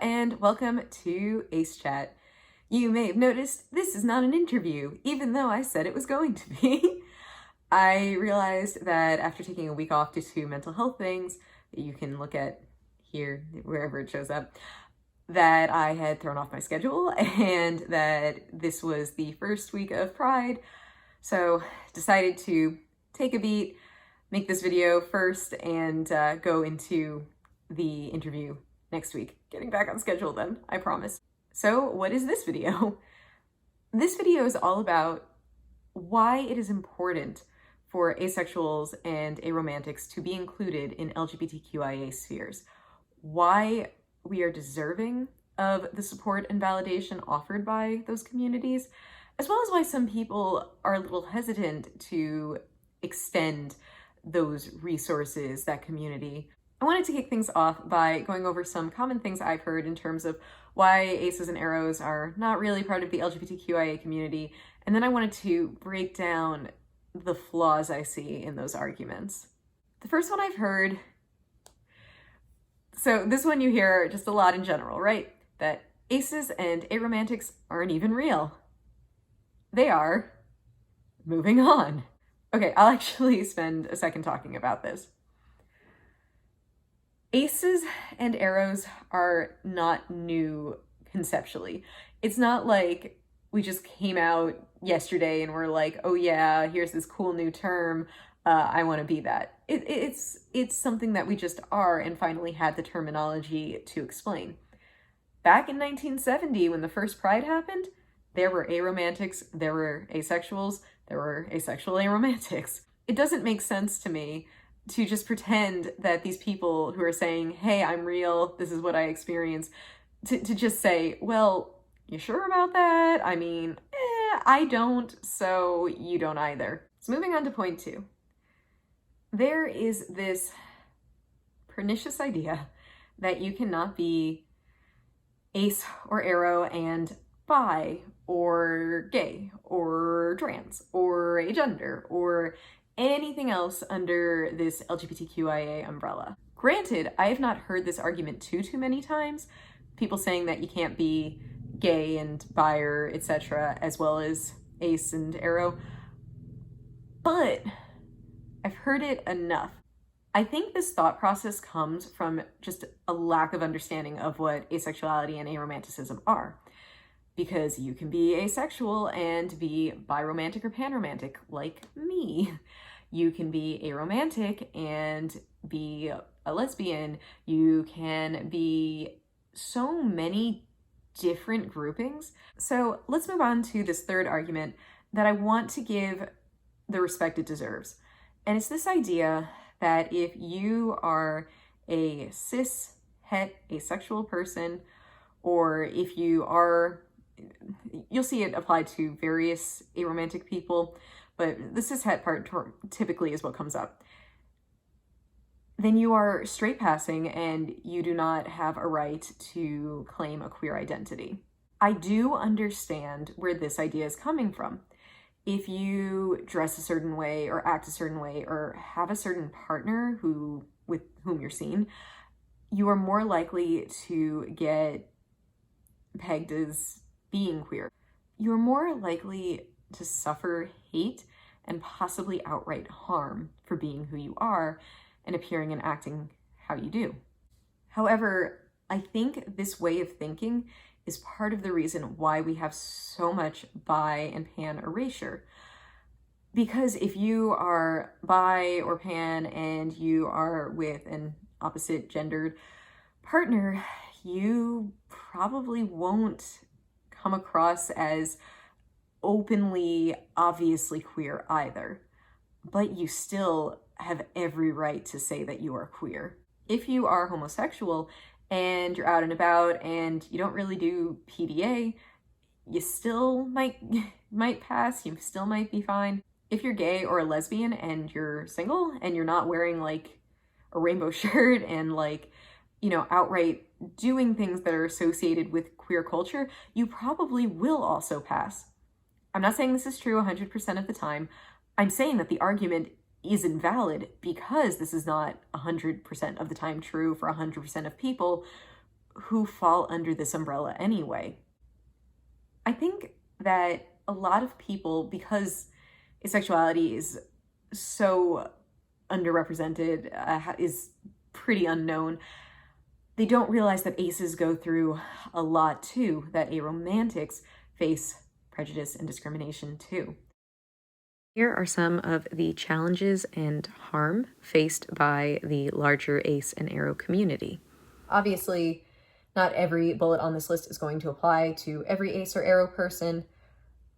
and welcome to Ace Chat. You may have noticed this is not an interview, even though I said it was going to be. I realized that after taking a week off due to mental health things that you can look at here, wherever it shows up, that I had thrown off my schedule and that this was the first week of Pride. So decided to take a beat, make this video first, and go into the interview next week. Getting back on schedule then, I promise. So what is this video? This video is all about why it is important for asexuals and aromantics to be included in LGBTQIA spheres. Why we are deserving of the support and validation offered by those communities, as well as why some people are a little hesitant to extend those resources, that community. I wanted to kick things off by going over some common things I've heard in terms of why aces and aros are not really part of the LGBTQIA community, and then I wanted to break down the flaws I see in those arguments. The first one I've heard, so this one you hear just a lot in general, right? That aces and aromantics aren't even real. They are. Moving on. Okay, I'll actually spend a second talking about this. Aces and aros are not new conceptually. It's not like we just came out yesterday and we're like, oh yeah, here's this cool new term, I want to be that. It's something that we just are and finally had the terminology to explain. Back in 1970, when the first Pride happened, there were aromantics, there were asexuals, there were asexual aromantics. It doesn't make sense to me to just pretend that these people who are saying, hey, I'm real, this is what I experience, to just say, well, you sure about that? I mean, I don't, so you don't either. So moving on to point 2. There is this pernicious idea that you cannot be ace or aro and bi or gay or trans or agender or anything else under this LGBTQIA umbrella. Granted, I have not heard this argument too many times, people saying that you can't be gay and bi or etc. as well as ace and aro, but I've heard it enough. I think this thought process comes from just a lack of understanding of what asexuality and aromanticism are. Because you can be asexual and be biromantic or panromantic, like me. You can be aromantic and be a lesbian. You can be so many different groupings. So let's move on to this third argument that I want to give the respect it deserves. And it's this idea that if you are a cis, het, asexual person, or if you are, you'll see it applied to various aromantic people, but the cis het part typically is what comes up. Then you are straight passing and you do not have a right to claim a queer identity. I do understand where this idea is coming from. If you dress a certain way or act a certain way or have a certain partner with whom you're seen, you are more likely to get pegged as being queer. You're more likely to suffer hate and possibly outright harm for being who you are and appearing and acting how you do. However, I think this way of thinking is part of the reason why we have so much bi and pan erasure. Because if you are bi or pan and you are with an opposite gendered partner, you probably won't come across as openly, obviously queer either, but you still have every right to say that you are queer. If you are homosexual and you're out and about and you don't really do PDA, you still might pass, you still might be fine. If you're gay or a lesbian and you're single and you're not wearing like a rainbow shirt and like, you know, outright doing things that are associated with queer culture, you probably will also pass. I'm not saying this is true 100% of the time. I'm saying that the argument is invalid because this is not 100% of the time true for 100% of people who fall under this umbrella anyway. I think that a lot of people, because asexuality is so underrepresented, is pretty unknown, they don't realize that aces go through a lot too, that aromantics face prejudice and discrimination too. Here are some of the challenges and harm faced by the larger ace and aro community. Obviously, not every bullet on this list is going to apply to every ace or aro person.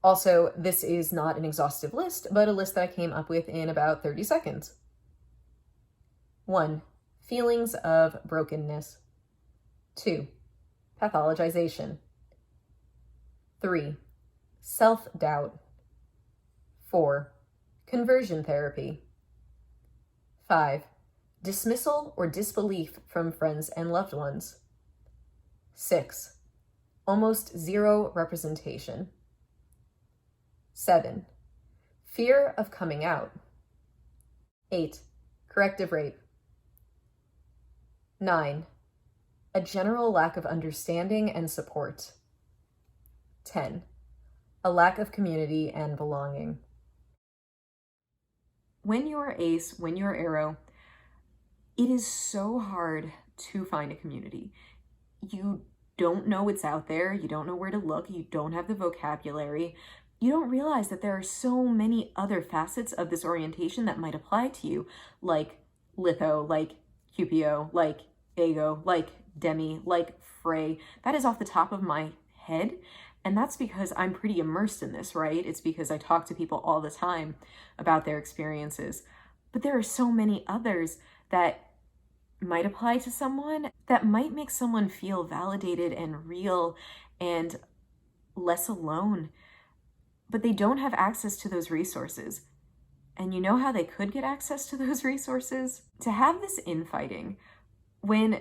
Also, this is not an exhaustive list, but a list that I came up with in about 30 seconds. 1. Feelings of brokenness. 2. Pathologization. 3. Self-doubt. 4. Conversion therapy. 5. Dismissal or disbelief from friends and loved ones. 6. Almost zero representation. 7. Fear of coming out. 8. Corrective rape. 9. A general lack of understanding and support. 10. A lack of community and belonging. When you're ace, when you're aro, it is so hard to find a community. You don't know what's out there. You don't know where to look. You don't have the vocabulary. You don't realize that there are so many other facets of this orientation that might apply to you, like litho, like QPO, like ago, like demi, like fray. That is off the top of my head. And that's because I'm pretty immersed in this, right? It's because I talk to people all the time about their experiences. But there are so many others that might apply to someone, that might make someone feel validated and real and less alone. But they don't have access to those resources. And you know how they could get access to those resources? To have this infighting when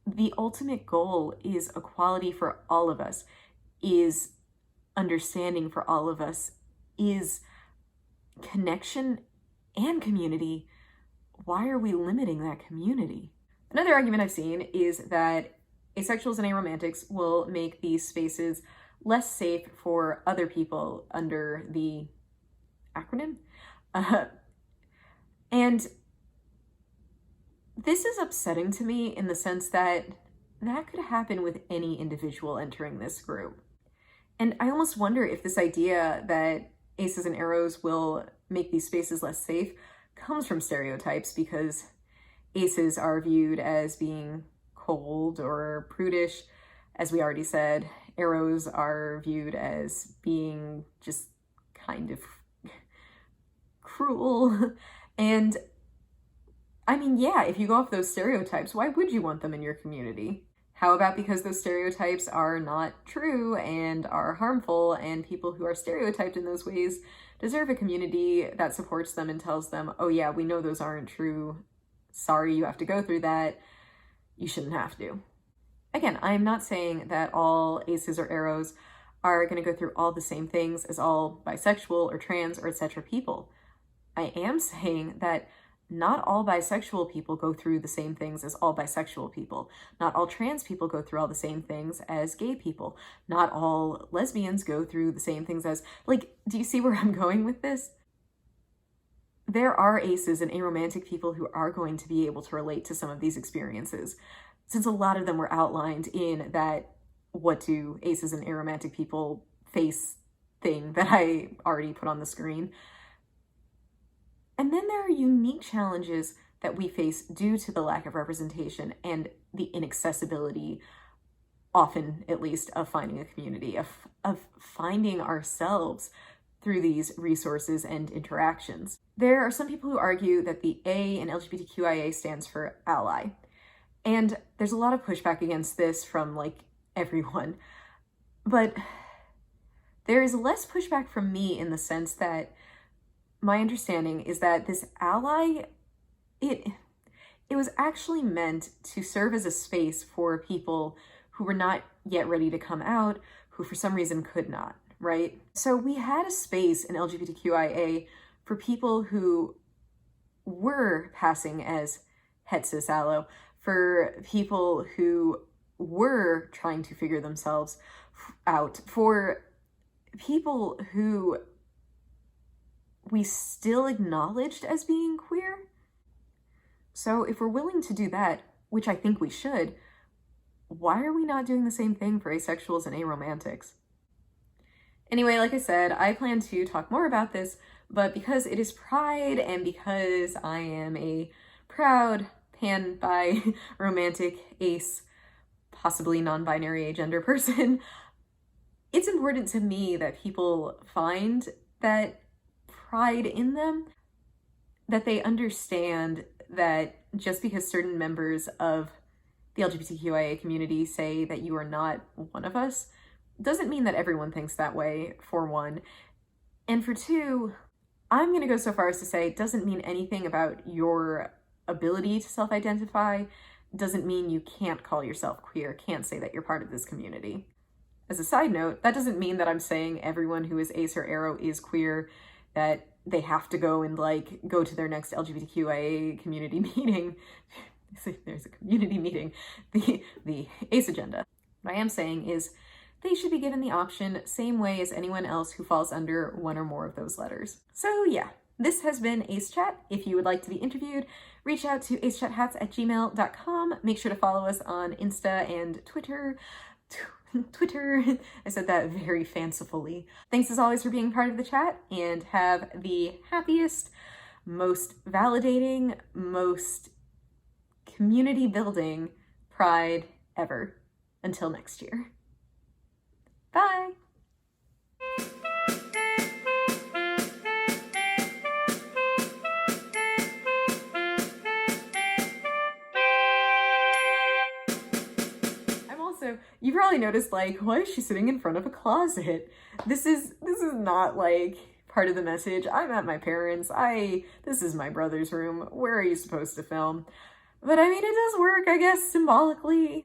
the ultimate goal is equality for all of us, is understanding for all of us, is connection and community. Why are we limiting that community? Another argument I've seen is that asexuals and aromantics will make these spaces less safe for other people under the acronym. And this is upsetting to me in the sense that that could happen with any individual entering this group. And I almost wonder if this idea that aces and aros will make these spaces less safe comes from stereotypes, because aces are viewed as being cold or prudish, as we already said. Aros are viewed as being just kind of cruel. And I mean, yeah, if you go off those stereotypes, why would you want them in your community? How about because those stereotypes are not true and are harmful, and people who are stereotyped in those ways deserve a community that supports them and tells them, oh yeah, we know those aren't true. Sorry you have to go through that. You shouldn't have to. Again, I'm not saying that all aces or aros are going to go through all the same things as all bisexual or trans or etc. people. I am saying that not all bisexual people go through the same things as all bisexual people. Not all trans people go through all the same things as gay people. Not all lesbians go through the same things as, like, do you see where I'm going with this? There are aces and aromantic people who are going to be able to relate to some of these experiences, since a lot of them were outlined in that what do aces and aromantic people face thing that I already put on the screen. And then there are unique challenges that we face due to the lack of representation and the inaccessibility, often at least, of finding a community, of finding ourselves through these resources and interactions. There are some people who argue that the A in LGBTQIA stands for ally. And there's a lot of pushback against this from like everyone. But there is less pushback from me in the sense that my understanding is that this ally, it was actually meant to serve as a space for people who were not yet ready to come out, who for some reason could not, right? So we had a space in LGBTQIA for people who were passing as het cis allo, for people who were trying to figure themselves out, for people who we still acknowledged as being queer. So if we're willing to do that, which I think we should, why are we not doing the same thing for asexuals and aromantics? Anyway, like I said, I plan to talk more about this, but because it is Pride and because I am a proud pan-bi romantic ace, possibly non-binary agender person, it's important to me that people find that pride in them, that they understand that just because certain members of the LGBTQIA community say that you are not one of us, doesn't mean that everyone thinks that way, for one. And for two, I'm gonna go so far as to say it doesn't mean anything about your ability to self-identify, doesn't mean you can't call yourself queer, can't say that you're part of this community. As a side note, that doesn't mean that I'm saying everyone who is ace or aro is queer, that they have to go and like go to their next LGBTQIA community meeting. There's a community meeting, the ace agenda. What I am saying is they should be given the option same way as anyone else who falls under one or more of those letters. So yeah, this has been Ace Chat. If you would like to be interviewed, reach out to acechathats@gmail.com. Make sure to follow us on Insta and Twitter. I said that very fancifully. Thanks as always for being part of the chat, and have the happiest, most validating, most community building Pride ever. Until next year. Bye! You probably noticed, like, why is she sitting in front of a closet? This is not like part of the message. I'm at my parents'. This is my brother's room. Where are you supposed to film? But I mean, it does work, I guess, symbolically.